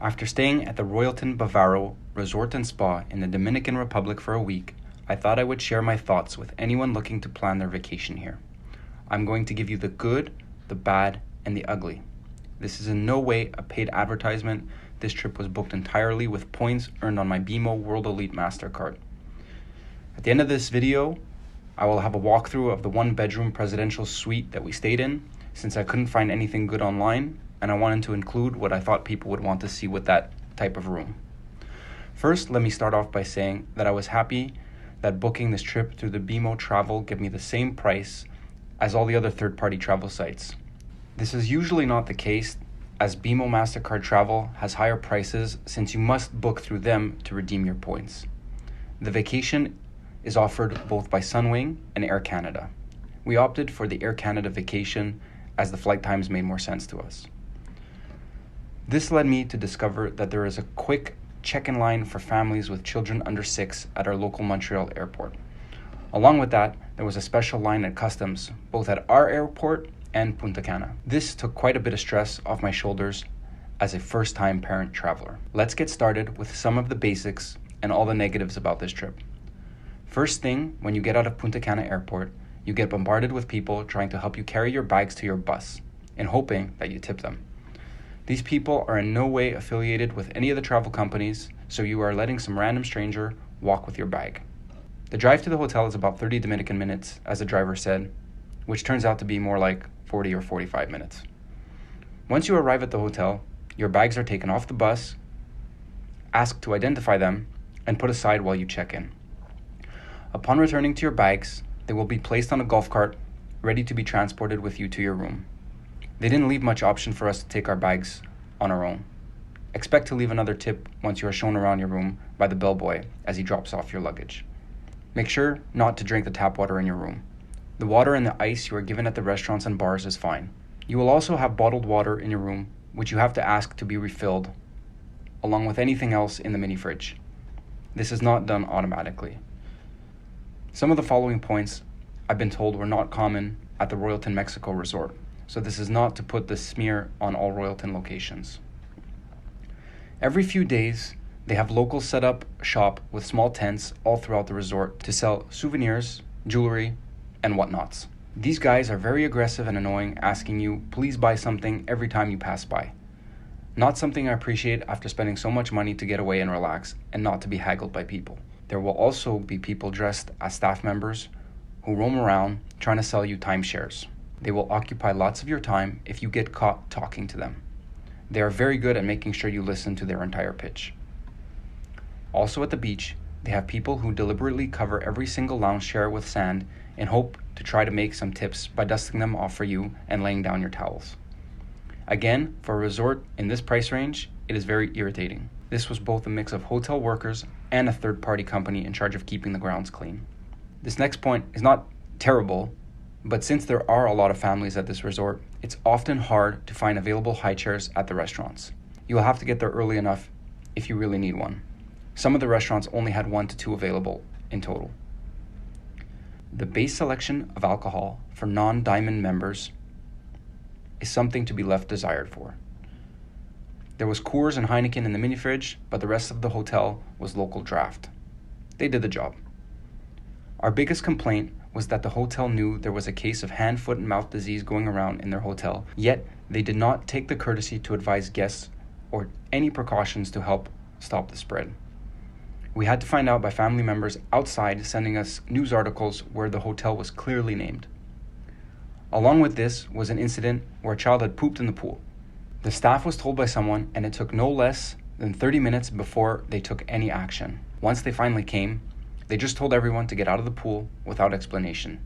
After staying at the Royalton Bavaro Resort and Spa in the Dominican Republic for a week, I thought I would share my thoughts with anyone looking to plan their vacation here. I'm going to give you the good, the bad, and the ugly. This is in no way a paid advertisement. This trip was booked entirely with points earned on my BMO World Elite MasterCard. At the end of this video, I will have a walkthrough of the one-bedroom presidential suite that we stayed in, since I couldn't find anything good online, and I wanted to include what I thought people would want to see with that type of room. First, let me start off by saying that I was happy that booking this trip through the BMO Travel gave me the same price as all the other third-party travel sites. This is usually not the case, as BMO MasterCard Travel has higher prices since you must book through them to redeem your points. The vacation is offered both by Sunwing and Air Canada. We opted for the Air Canada vacation as the flight times made more sense to us. This led me to discover that there is a quick check-in line for families with children under 6 at our local Montreal airport. Along with that, there was a special line at customs, both at our airport and Punta Cana. This took quite a bit of stress off my shoulders as a first-time parent traveler. Let's get started with some of the basics and all the negatives about this trip. First thing, when you get out of Punta Cana airport, you get bombarded with people trying to help you carry your bags to your bus and hoping that you tip them. These people are in no way affiliated with any of the travel companies, so you are letting some random stranger walk with your bag. The drive to the hotel is about 30 Dominican minutes, as the driver said, which turns out to be more like 40 or 45 minutes. Once you arrive at the hotel, your bags are taken off the bus, asked to identify them, and put aside while you check in. Upon returning to your bags, they will be placed on a golf cart, ready to be transported with you to your room. They didn't leave much option for us to take our bags on our own. Expect to leave another tip once you are shown around your room by the bellboy as he drops off your luggage. Make sure not to drink the tap water in your room. The water and the ice you are given at the restaurants and bars is fine. You will also have bottled water in your room, which you have to ask to be refilled, along with anything else in the mini fridge. This is not done automatically. Some of the following points I've been told were not common at the Royalton Mexico Resort, so this is not to put the smear on all Royalton locations. Every few days, they have locals set up shop with small tents all throughout the resort to sell souvenirs, jewelry, and whatnots. These guys are very aggressive and annoying, asking you, please buy something every time you pass by. Not something I appreciate after spending so much money to get away and relax and not to be haggled by people. There will also be people dressed as staff members who roam around trying to sell you timeshares. They will occupy lots of your time if you get caught talking to them. They are very good at making sure you listen to their entire pitch. Also at the beach, they have people who deliberately cover every single lounge chair with sand in hope to try to make some tips by dusting them off for you and laying down your towels. Again, for a resort in this price range, it is very irritating. This was both a mix of hotel workers and a third-party company in charge of keeping the grounds clean. This next point is not terrible, but since there are a lot of families at this resort, it's often hard to find available high chairs at the restaurants. You will have to get there early enough if you really need one. Some of the restaurants only had 1 to 2 available in total. The base selection of alcohol for non-diamond members is something to be left desired for. There was Coors and Heineken in the mini fridge, but the rest of the hotel was local draft. They did the job. Our biggest complaint was that the hotel knew there was a case of hand, foot, and mouth disease going around in their hotel, yet they did not take the courtesy to advise guests or any precautions to help stop the spread. We had to find out by family members outside sending us news articles where the hotel was clearly named. Along with this was an incident where a child had pooped in the pool. The staff was told by someone, and it took no less than 30 minutes before they took any action. Once they finally came, they just told everyone to get out of the pool without explanation.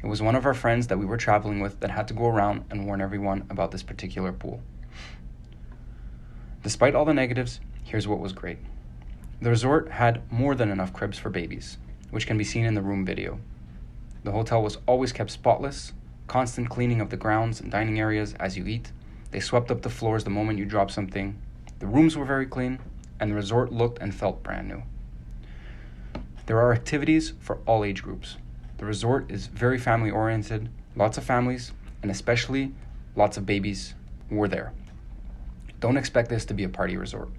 It was one of our friends that we were traveling with that had to go around and warn everyone about this particular pool. Despite all the negatives, here's what was great. The resort had more than enough cribs for babies, which can be seen in the room video. The hotel was always kept spotless, constant cleaning of the grounds and dining areas as you eat. They swept up the floors the moment you dropped something. The rooms were very clean, and the resort looked and felt brand new. There are activities for all age groups. The resort is very family-oriented. Lots of families, and especially lots of babies, were there. Don't expect this to be a party resort.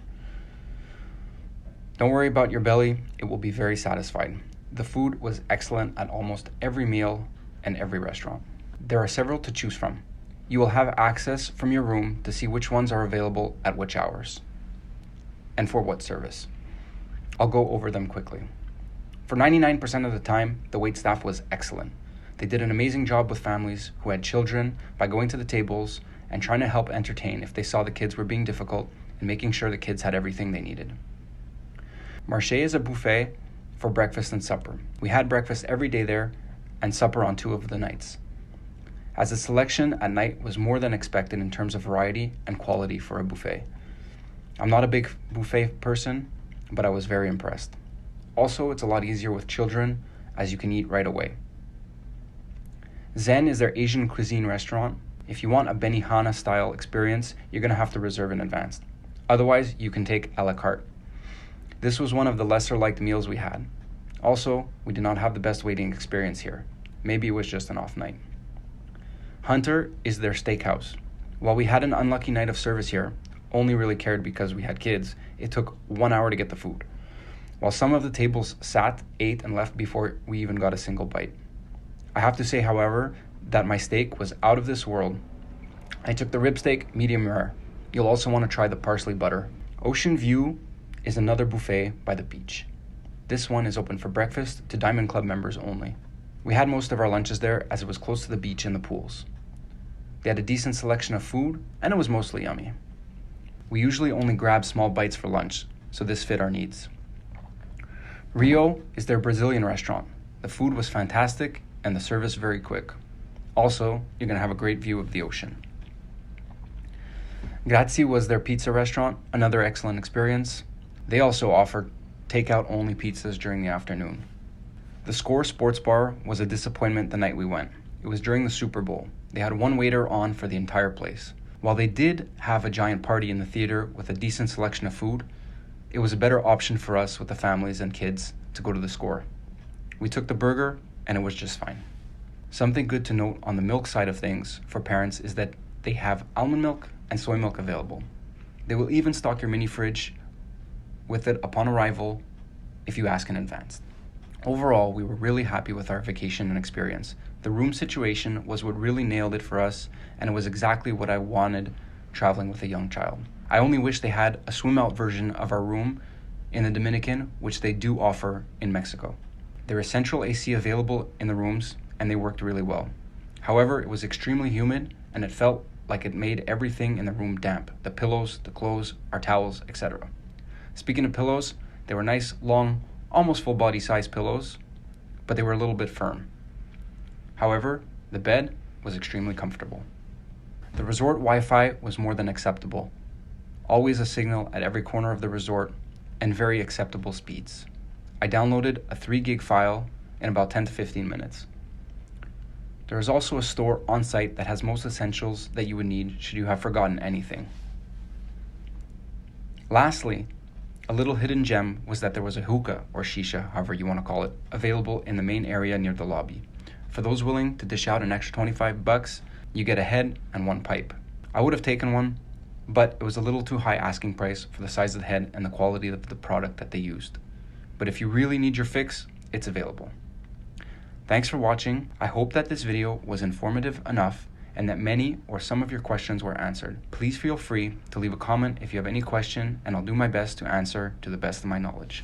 Don't worry about your belly, it will be very satisfied. The food was excellent at almost every meal and every restaurant. There are several to choose from. You will have access from your room to see which ones are available at which hours and for what service. I'll go over them quickly. For 99% of the time, the wait staff was excellent. They did an amazing job with families who had children by going to the tables and trying to help entertain if they saw the kids were being difficult and making sure the kids had everything they needed. Marché is a buffet for breakfast and supper. We had breakfast every day there and supper on 2 of the nights, as the selection at night was more than expected in terms of variety and quality for a buffet. I'm not a big buffet person, but I was very impressed. Also, it's a lot easier with children as you can eat right away. Zen is their Asian cuisine restaurant. If you want a Benihana style experience, you're going to have to reserve in advance. Otherwise, you can take a la carte. This was one of the lesser liked meals we had. Also, we did not have the best waiting experience here. Maybe it was just an off night. Hunter is their steakhouse. While we had an unlucky night of service here, only really cared because we had kids, it took 1 hour to get the food. While some of the tables sat, ate, and left before we even got a single bite. I have to say, however, that my steak was out of this world. I took the rib steak medium rare. You'll also want to try the parsley butter. Ocean View is another buffet by the beach. This one is open for breakfast to Diamond Club members only. We had most of our lunches there as it was close to the beach and the pools. They had a decent selection of food and it was mostly yummy. We usually only grab small bites for lunch, so this fit our needs. Rio is their Brazilian restaurant. The food was fantastic and the service very quick. Also, you're going to have a great view of the ocean. Grazie was their pizza restaurant, another excellent experience. They also offered takeout only pizzas during the afternoon. The Score Sports Bar was a disappointment the night we went. It was during the Super Bowl. They had one waiter on for the entire place. While they did have a giant party in the theater with a decent selection of food, it was a better option for us with the families and kids to go to the Score. We took the burger and it was just fine. Something good to note on the milk side of things for parents is that they have almond milk and soy milk available. They will even stock your mini fridge with it upon arrival if you ask in advance. Overall, we were really happy with our vacation and experience. The room situation was what really nailed it for us, and it was exactly what I wanted traveling with a young child. I only wish they had a swim out version of our room in the Dominican, which they do offer in Mexico. There is central AC available in the rooms, and they worked really well. However, it was extremely humid, and it felt like it made everything in the room damp. The pillows, the clothes, our towels, etc. Speaking of pillows, they were nice, long, almost full body size pillows, but they were a little bit firm. However, the bed was extremely comfortable. The resort Wi-Fi was more than acceptable. Always a signal at every corner of the resort and very acceptable speeds. I downloaded a 3 gig file in about 10 to 15 minutes. There is also a store on site that has most essentials that you would need should you have forgotten anything. Lastly, a little hidden gem was that there was a hookah, or shisha, however you want to call it, available in the main area near the lobby. For those willing to dish out an extra $25, you get a head and 1 pipe. I would have taken one, but it was a little too high asking price for the size of the head and the quality of the product that they used. But if you really need your fix, it's available. Thanks for watching. I hope that this video was informative enough and that many or some of your questions were answered. Please feel free to leave a comment if you have any question, and I'll do my best to answer to the best of my knowledge.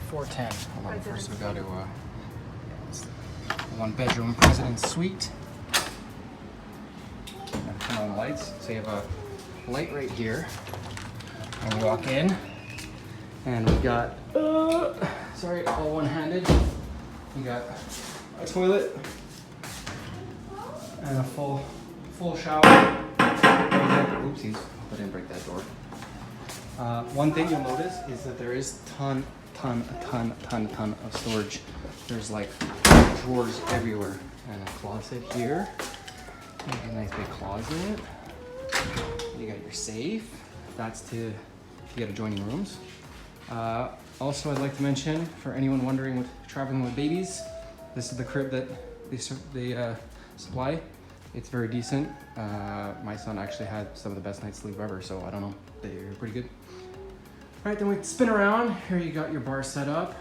410. Hold on, first we got to, it's the 1-bedroom president's suite. And turn on the lights. So you have a light right here. And we walk in, and we got, sorry, all one-handed. We got a toilet and a full shower. Oopsies, I didn't break that door. One thing you'll notice is that there is a ton of storage. There's like drawers everywhere, and a closet here. A nice big closet. You got your safe. That's to, you got adjoining rooms. Also, I'd like to mention, for anyone wondering with traveling with babies, this is the crib that they supply. It's very decent. My son actually had some of the best night's sleep ever, so I don't know, they're pretty good. All right, then we spin around. Here you got your bar set up.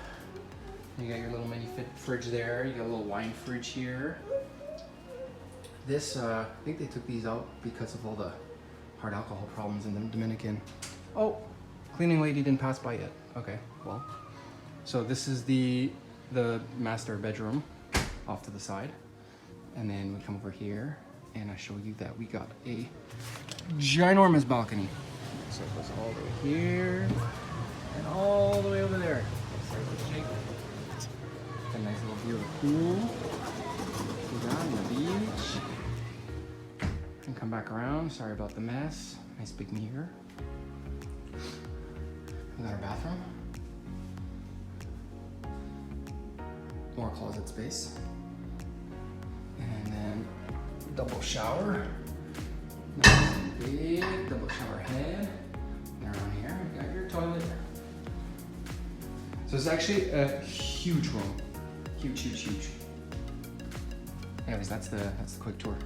You got your little mini fridge there. You got a little wine fridge here. This, I think they took these out because of all the hard alcohol problems in the Dominican. Oh, cleaning lady didn't pass by yet. Okay, well. So this is the master bedroom off to the side. And then we come over here and I show you that we got a ginormous balcony. So it goes all the way here and all the way over there. A nice little view of the pool. Go down to the beach. And come back around. Sorry about the mess. Nice big mirror. We got our bathroom. More closet space. And then double shower. Nice and big double shower head. And around here, you got your toilet. So it's actually a huge room. Huge. Anyways, that's the quick tour.